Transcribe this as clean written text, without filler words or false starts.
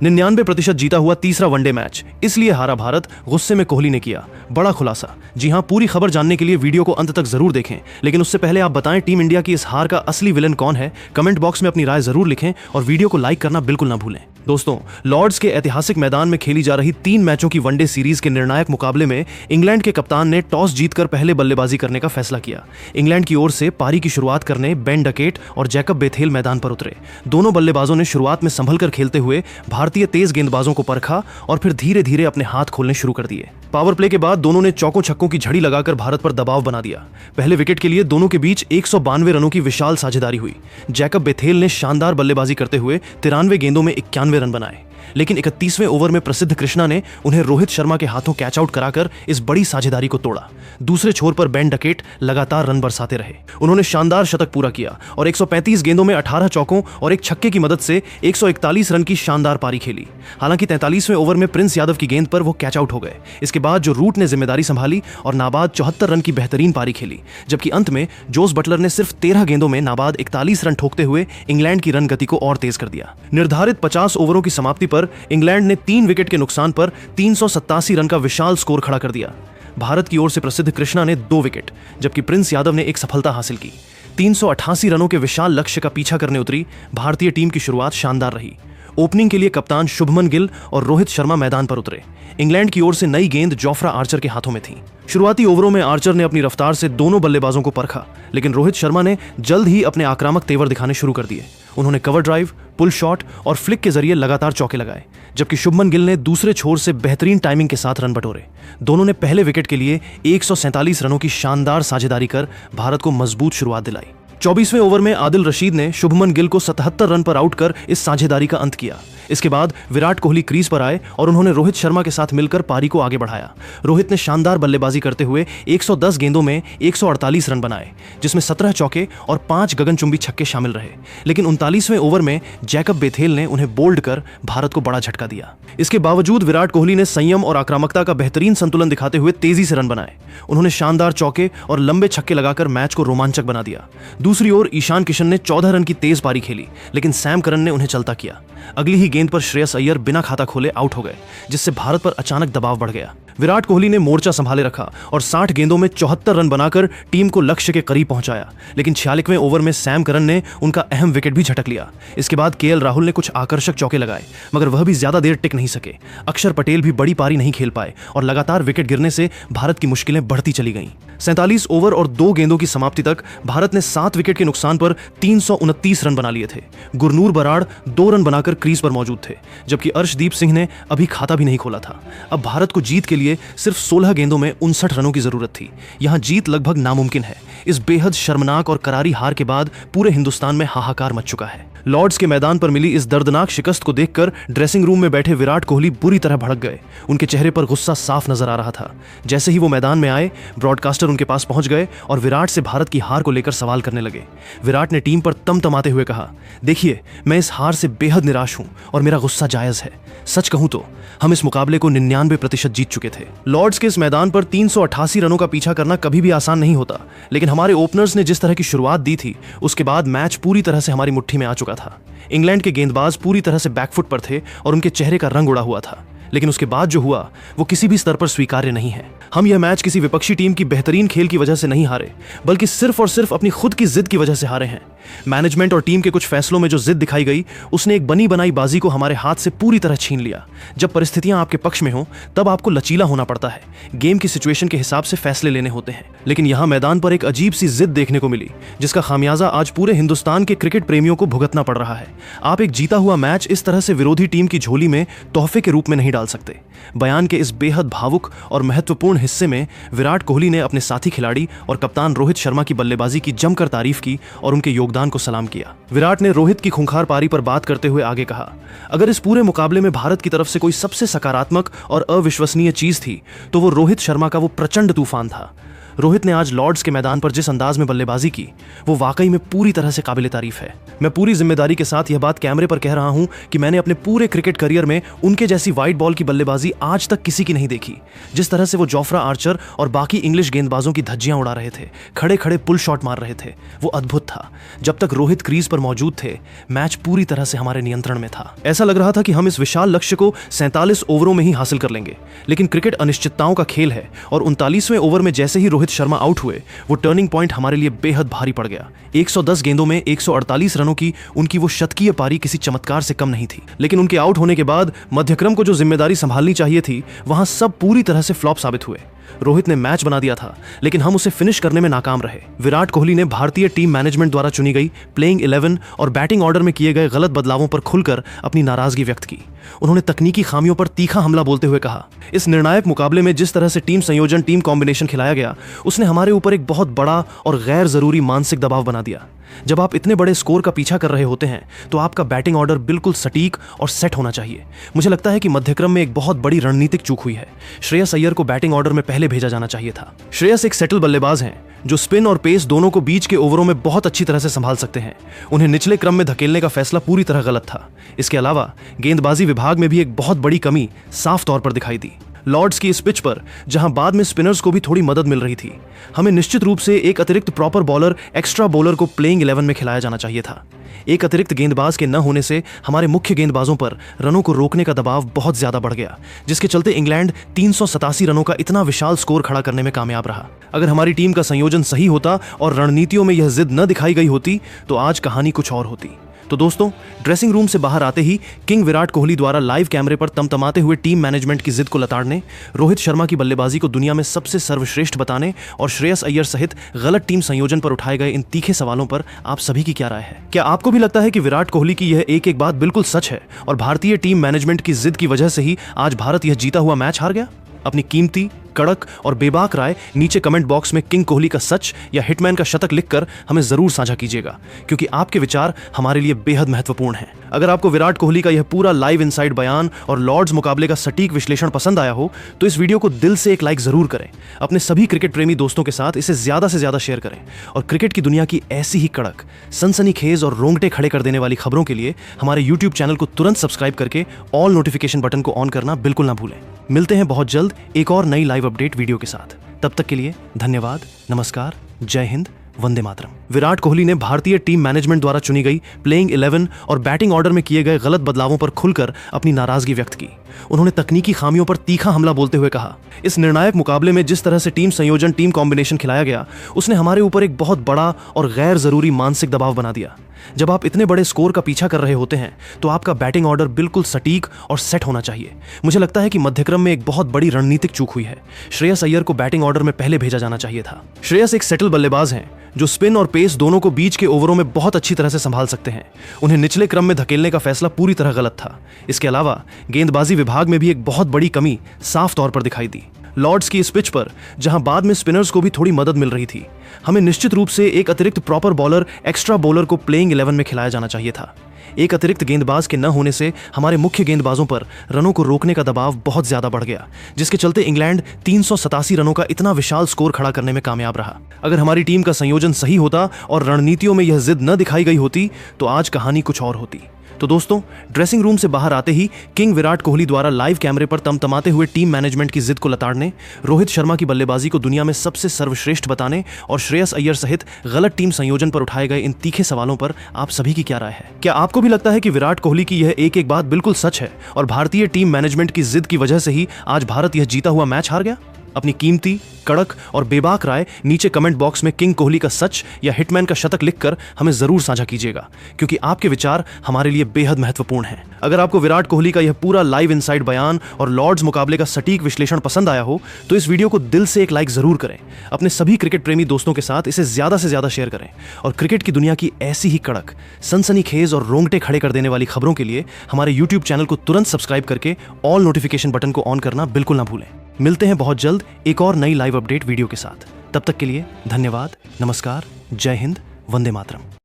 99% जीता हुआ तीसरा वनडे मैच, इसलिए हारा भारत, गुस्से में कोहली ने किया बड़ा खुलासा। जी हां, पूरी खबर जानने के लिए वीडियो को अंत तक जरूर देखें, लेकिन उससे पहले आप बताएं टीम इंडिया की इस हार का असली विलन कौन है। कमेंट बॉक्स में अपनी राय जरूर लिखें और वीडियो को लाइक करना बिल्कुल ना भूलें। दोस्तों, लॉर्ड्स के ऐतिहासिक मैदान में खेली जा रही 3 मैचों की वनडे सीरीज के निर्णायक मुकाबले में इंग्लैंड के कप्तान ने टॉस जीतकर पहले बल्लेबाजी करने का फैसला किया। इंग्लैंड की ओर से पारी की शुरुआत करने बेन डकेट और जैकब बेथेल मैदान पर उतरे। दोनों बल्लेबाजों ने शुरुआत में संभल कर खेलते हुए भारतीय तेज गेंदबाजों को परखा और फिर धीरे धीरे अपने हाथ खोलने शुरू कर दिए। पावर प्ले के बाद दोनों ने चौकों छक्कों की झड़ी लगाकर भारत पर दबाव बना दिया। पहले विकेट के लिए दोनों के बीच 192 रनों की विशाल साझेदारी हुई। जैकब बेथेल ने शानदार बल्लेबाजी करते हुए 93 गेंदों में 91 रन बनाए, लेकिन 31वें ओवर में प्रसिद्ध कृष्णा ने उन्हें रोहित शर्मा के हाथों कैच आउट कराकर इस बड़ी साझेदारी को तोड़ा। दूसरे छोर पर बेन डकेट लगातार रन बरसाते रहे। उन्होंने शानदार शतक पूरा किया और 135 गेंदों में 18 चौकों और एक छक्के की मदद से 141 रन की शानदार पारी खेली। हालांकि 43वें ओवर में प्रिंस यादव की गेंद पर वो कैच आउट हो गए। इसके बाद जो रूट ने जिम्मेदारी संभाली और नाबाद 74 रन की बेहतरीन पारी खेली, जबकि अंत में जोस बटलर ने सिर्फ 13 गेंदों में नाबाद 41 रन ठोकते हुए इंग्लैंड की रन गति को और तेज कर दिया। निर्धारित 50 ओवरों की समाप्ति पर इंग्लैंड ने 3 विकेट के नुकसान पर 387 रन का विशाल स्कोर खड़ा कर दिया। भारत की ओर से प्रसिद्ध कृष्णा ने 2 विकेट, जबकि प्रिंस यादव ने एक सफलता हासिल की। 388 रनों के विशाल लक्ष्य का पीछा करने उतरी भारतीय टीम की शुरुआत शानदार रही। ओपनिंग के लिए कप्तान शुभमन गिल और रोहित शर्मा मैदान पर उतरे। इंग्लैंड की ओर से नई गेंद जोफ्रा आर्चर के हाथों में थी। शुरुआती ओवरों में आर्चर ने अपनी रफ्तार से दोनों बल्लेबाजों को परखा, लेकिन रोहित शर्मा ने जल्द ही अपने आक्रामक तेवर दिखाने शुरू कर दिए। उन्होंने कवर ड्राइव, पुल शॉट और फ्लिक के जरिए लगातार चौके लगाए, जबकि शुभमन गिल ने दूसरे छोर से बेहतरीन टाइमिंग के साथ रन बटोरे। दोनों ने पहले विकेट के लिए 147 रनों की शानदार साझेदारी कर भारत को मजबूत शुरुआत दिलाई। 24वें ओवर में आदिल रशीद ने शुभमन गिल को 77 रन पर आउट कर इस साझेदारी का अंत किया। इसके बाद विराट कोहली क्रीज पर आए और उन्होंने रोहित शर्मा के साथ मिलकर पारी को आगे बढ़ाया। रोहित ने शानदार बल्लेबाजी करते हुए 110 गेंदों में 148 रन बनाए, जिसमें 17 चौके और 5 गगनचुंबी छक्के शामिल रहे। लेकिन 39वें ओवर में जैकब बेथेल ने उन्हें बोल्ड कर भारत को बड़ा झटका दिया। इसके बावजूद विराट कोहली ने संयम और आक्रामकता का बेहतरीन संतुलन दिखाते हुए तेजी से रन बनाए। उन्होंने शानदार चौके और लंबे छक्के लगाकर मैच को रोमांचक बना दिया। दूसरी ओर ईशान किशन ने 14 रन की तेज पारी खेली, लेकिन सैम करन ने उन्हें चलता किया। अगली ही गेंद पर श्रेयस अय्यर बिना खाता खोले आउट हो गए, जिससे भारत पर अचानक दबाव बढ़ गया। विराट कोहली ने मोर्चा संभाले रखा और 60 गेंदों में 74 रन बनाकर टीम को लक्ष्य के करीब पहुंचाया, लेकिन 46वें ओवर में सैम करन ने उनका अहम विकेट भी झटक लिया। इसके बाद केएल राहुल ने कुछ आकर्षक चौके लगाए, मगर वह भी ज्यादा देर टिक नहीं सके। अक्षर पटेल भी बड़ी पारी नहीं खेल पाए और लगातार विकेट गिरने से भारत की मुश्किलें बढ़ती चली गईं। 47 ओवर और 2 गेंदों की समाप्ति तक भारत ने 7 विकेट के नुकसान पर 329 रन बना लिए थे। गुरनूर बराड़ 2 रन बनाकर क्रीज पर मौजूद थे, जबकि अर्शदीप सिंह ने अभी खाता भी नहीं खोला था। अब भारत को जीत के लिए सिर्फ 16 गेंदों में 59 रनों की जरूरत थी। यहां जीत लगभग नामुमकिन है। इस बेहद शर्मनाक और करारी हार के बाद पूरे हिंदुस्तान में हाहाकार मच चुका है। लॉर्ड्स के मैदान पर मिली इस दर्दनाक शिकस्त को देखकर ड्रेसिंग रूम में बैठे विराट कोहली बुरी तरह भड़क गए। उनके चेहरे पर गुस्सा साफ नजर आ रहा था। जैसे ही वो मैदान में आए, ब्रॉडकास्टर उनके पास पहुंच गए और विराट से भारत की हार को लेकर सवाल करने लगे। विराट ने टीम पर तमतमाते हुए कहा, देखिए, मैं इस हार से बेहद निराश हूं और मेरा गुस्सा जायज है। सच कहूं तो हम इस मुकाबले को 99% जीत चुके थे। लॉर्ड्स के इस मैदान पर 388 रनों का पीछा करना कभी भी आसान नहीं होता, लेकिन हमारे ओपनर्स ने जिस तरह की शुरुआत दी थी, उसके बाद मैच पूरी तरह से हमारी मुट्ठी में आ चुका था। इंग्लैंड के गेंदबाज पूरी तरह से बैकफुट पर थे और उनके चेहरे का रंग उड़ा हुआ था, लेकिन उसके बाद जो हुआ वो किसी भी स्तर पर स्वीकार्य नहीं है। हम यह मैच किसी विपक्षी टीम की बेहतरीन खेल की वजह से नहीं हारे, बल्कि सिर्फ और सिर्फ अपनी खुद की जिद की वजह से हारे हैं। मैनेजमेंट और टीम के कुछ फैसलों में जो जिद दिखाई गई, उसने एक बनी बनाई बाजी को हमारे हाथ से पूरी तरह छीन लिया। जब परिस्थितियां आपके पक्ष में हो, तब आपको लचीला होना पड़ता है। गेम की सिचुएशन के हिसाब से फैसले लेने होते हैं। लेकिन यहां मैदान पर एक अजीब सी जिद देखने को मिली, जिसका खामियाजा आज पूरे हिंदुस्तान के क्रिकेट प्रेमियों को भुगतना पड़ रहा है। आप एक जीता हुआ मैच इस तरह से विरोधी टीम की झोली में तोहफे के रूप में नहीं डाल सकते। बयान के इस बेहद भावुक और महत्वपूर्ण हिस्से में विराट कोहली ने अपने साथी खिलाड़ी और कप्तान रोहित शर्मा की बल्लेबाजी की जमकर तारीफ की और उनके योगदान को सलाम किया। विराट ने रोहित की खूंखार पारी पर बात करते हुए आगे कहा, अगर इस पूरे मुकाबले में भारत की तरफ से कोई सबसे सकारात्मक और अविश्वसनीय चीज थी, तो वो रोहित शर्मा का वो प्रचंड तूफान था। रोहित ने आज लॉर्ड्स के मैदान पर जिस अंदाज में बल्लेबाजी की वो वाकई में पूरी तरह से काबिले तारीफ है। मैं पूरी जिम्मेदारी के साथ यह बात कैमरे पर कह रहा हूं कि मैंने अपने पूरे क्रिकेट करियर में उनके जैसी वाइट बॉल की बल्लेबाजी आज तक किसी की नहीं देखी। जिस तरह से वो जोफ्रा आर्चर और बाकी इंग्लिश गेंदबाजों की धज्जियां उड़ा रहे थे, खड़े खड़े पुल शॉट मार रहे थे, वो अद्भुत था। जब तक रोहित क्रीज पर मौजूद थे, मैच पूरी तरह से हमारे नियंत्रण में था। ऐसा लग रहा था कि हम इस विशाल लक्ष्य को 47 ओवरों में ही हासिल कर लेंगे। लेकिन क्रिकेट अनिश्चितताओं का खेल है और 39वें ओवर में जैसे ही रोहित शर्मा आउट हुए, वो टर्निंग पॉइंट हमारे लिए बेहद भारी पड़ गया। 110 गेंदों में 148 रनों की उनकी वो शतकीय पारी किसी चमत्कार से कम नहीं थी। लेकिन उनके आउट होने के बाद मध्यक्रम को जो जिम्मेदारी संभालनी चाहिए थी, वहां सब पूरी तरह से फ्लॉप साबित हुए। रोहित ने मैच बना दिया था, लेकिन हम उसे फिनिश करने में नाकाम रहे। विराट कोहली ने भारतीय टीम मैनेजमेंट द्वारा चुनी गई प्लेइंग 11 और बैटिंग ऑर्डर में किए गए गलत बदलावों पर खुलकर अपनी नाराजगी व्यक्त की। उन्होंने तकनीकी खामियों पर तीखा हमला बोलते हुए कहा, इस निर्णायक मुकाबले में जिस तरह से टीम संयोजन, टीम कॉम्बिनेशन खिलाया गया, उसने हमारे ऊपर एक बहुत बड़ा और गैर जरूरी मानसिक दबाव बना दिया। जब आप इतने बड़े स्कोर का पीछा कर रहे होते हैं तो आपका बैटिंग ऑर्डर बिल्कुल सटीक और सेट होना चाहिए। मुझे लगता है कि मध्यक्रम में एक बहुत बड़ी रणनीतिक चूक हुई है। श्रेयस अय्यर को बैटिंग ऑर्डर में पहले भेजा जाना चाहिए था। श्रेयस एक सेटल बल्लेबाज हैं जो स्पिन और पेस दोनों को बीच के ओवरों में बहुत अच्छी तरह से संभाल सकते हैं। उन्हें निचले क्रम में धकेलने का फैसला पूरी तरह गलत था। इसके अलावा गेंदबाजी विभाग में भी एक बहुत बड़ी कमी साफ तौर पर दिखाई दी। लॉर्ड्स की इस पिच पर, जहां बाद में स्पिनर्स को भी थोड़ी मदद मिल रही थी, हमें निश्चित रूप से एक अतिरिक्त प्रॉपर बॉलर, एक्स्ट्रा बॉलर को प्लेइंग 11 में खिलाया जाना चाहिए था। एक अतिरिक्त गेंदबाज के न होने से हमारे मुख्य गेंदबाजों पर रनों को रोकने का दबाव बहुत ज्यादा बढ़ गया, जिसके चलते इंग्लैंड 387 रनों का इतना विशाल स्कोर खड़ा करने में कामयाब रहा। अगर हमारी टीम का संयोजन सही होता और रणनीतियों में यह जिद न दिखाई गई होती तो आज कहानी कुछ और होती। तो दोस्तों, ड्रेसिंग रूम से बाहर आते ही किंग विराट कोहली द्वारा लाइव कैमरे पर तमतमाते हुए टीम मैनेजमेंट की जिद को लताड़ने, रोहित शर्मा की बल्लेबाजी को दुनिया में सबसे सर्वश्रेष्ठ बताने और श्रेयस अय्यर सहित गलत टीम संयोजन पर उठाए गए इन तीखे सवालों पर आप सभी की क्या राय है? क्या आपको भी लगता है कि विराट कोहली की यह एक एक बात बिल्कुल सच है और भारतीय टीम मैनेजमेंट की जिद की वजह से ही आज भारत यह जीता हुआ मैच हार गया? अपनी कीमती, कड़क और बेबाक राय नीचे कमेंट बॉक्स में किंग कोहली का सच या हिटमैन का शतक लिखकर हमें जरूर साझा कीजिएगा, क्योंकि आपके विचार हमारे लिए बेहद महत्वपूर्ण हैं। अगर आपको विराट कोहली का यह पूरा लाइव इनसाइड बयान और लॉर्ड्स मुकाबले का सटीक विश्लेषण पसंद आया हो तो इस वीडियो को दिल से एक लाइक जरूर करें। अपने सभी क्रिकेट प्रेमी दोस्तों के साथ इसे ज्यादा से ज्यादा शेयर करें और क्रिकेट की दुनिया की ऐसी ही कड़क, सनसनीखेज और रोंगटे खड़े कर देने वाली खबरों के लिए हमारे YouTube चैनल को तुरंत सब्सक्राइब करके ऑल नोटिफिकेशन बटन को ऑन करना बिल्कुल ना भूलें। मिलते हैं बहुत जल्द एक और नई लाइव अपडेट वीडियो के साथ। तब तक के लिए धन्यवाद, नमस्कार, जय हिंद, वंदे मातरम। विराट कोहली ने भारतीय टीम मैनेजमेंट द्वारा चुनी गई प्लेइंग 11 और बैटिंग ऑर्डर में किए गए गलत बदलावों पर खुलकर अपनी नाराजगी व्यक्त की। उन्होंने तकनीकी खामियों पर तीखा हमला बोलते हुए कहा, इस निर्णायक मुकाबले में जिस तरह से टीम संयोजन, टीम कॉम्बिनेशन खिलाया गया, उसने हमारे ऊपर एक बहुत बड़ा और गैर जरूरी मानसिक दबाव बना दिया। जब आप इतने बड़े स्कोर का पीछा कर रहे होते हैं तो आपका बैटिंग ऑर्डर बिल्कुल सटीक और सेट होना चाहिए। मुझे लगता है कि मध्यक्रम में एक बहुत बड़ी रणनीतिक चूक हुई है। श्रेयस अय्यर को बैटिंग ऑर्डर में पहले भेजा जाना चाहिए था। श्रेयस एक सेटल बल्लेबाज हैं जो स्पिन और पेस दोनों को बीच के ओवरों में बहुत अच्छी तरह से संभाल सकते हैं। उन्हें निचले क्रम में धकेलने का फैसला पूरी तरह गलत था। इसके अलावा गेंदबाजी विभाग में भी एक बहुत बड़ी कमी साफ तौर पर दिखाई दी। लॉर्ड्स की इस पिच पर, जहां बाद में स्पिनर्स को भी थोड़ी मदद मिल रही थी, हमें निश्चित रूप से एक अतिरिक्त प्रॉपर बॉलर, एक्स्ट्रा बॉलर को प्लेइंग 11 में खिलाया जाना चाहिए था। एक अतिरिक्त गेंदबाज के न होने से हमारे मुख्य गेंदबाजों पर रनों को रोकने का दबाव बहुत ज्यादा बढ़ गया, जिसके चलते इंग्लैंड 387 रनों का इतना विशाल स्कोर खड़ा करने में कामयाब रहा। अगर हमारी टीम का संयोजन सही होता और रणनीतियों में यह जिद न दिखाई गई होती तो आज कहानी कुछ और होती। तो दोस्तों, ड्रेसिंग रूम से बाहर आते ही किंग विराट कोहली द्वारा लाइव कैमरे पर तमतमाते हुए टीम मैनेजमेंट की जिद को लताड़ने, रोहित शर्मा की बल्लेबाजी को दुनिया में सबसे सर्वश्रेष्ठ बताने और श्रेयस अय्यर सहित गलत टीम संयोजन पर उठाए गए इन तीखे सवालों पर आप सभी की क्या राय है? क्या आपको भी लगता है कि विराट कोहली की यह एक एक बात बिल्कुल सच है और भारतीय टीम मैनेजमेंट की जिद की वजह से ही आज भारत यह जीता हुआ मैच हार गया? अपनी कीमती, कड़क और बेबाक राय नीचे कमेंट बॉक्स में किंग कोहली का सच या हिटमैन का शतक लिखकर हमें जरूर साझा कीजिएगा, क्योंकि आपके विचार हमारे लिए बेहद महत्वपूर्ण हैं। अगर आपको विराट कोहली का यह पूरा लाइव इनसाइड बयान और लॉर्ड्स मुकाबले का सटीक विश्लेषण पसंद आया हो तो इस वीडियो को दिल से एक लाइक जरूर करें। अपने सभी क्रिकेट प्रेमी दोस्तों के साथ इसे ज्यादा से ज्यादा शेयर करें और क्रिकेट की दुनिया की ऐसी ही कड़क, सनसनीखेज और रोंगटे खड़े कर देने वाली खबरों के लिए हमारे YouTube चैनल को तुरंत सब्सक्राइब करके ऑल नोटिफिकेशन बटन को ऑन करना बिल्कुल ना भूलें। मिलते हैं बहुत जल्द एक और नई लाइव अपडेट वीडियो के साथ। तब तक के लिए धन्यवाद, नमस्कार, जय हिंद, वंदे मातरम।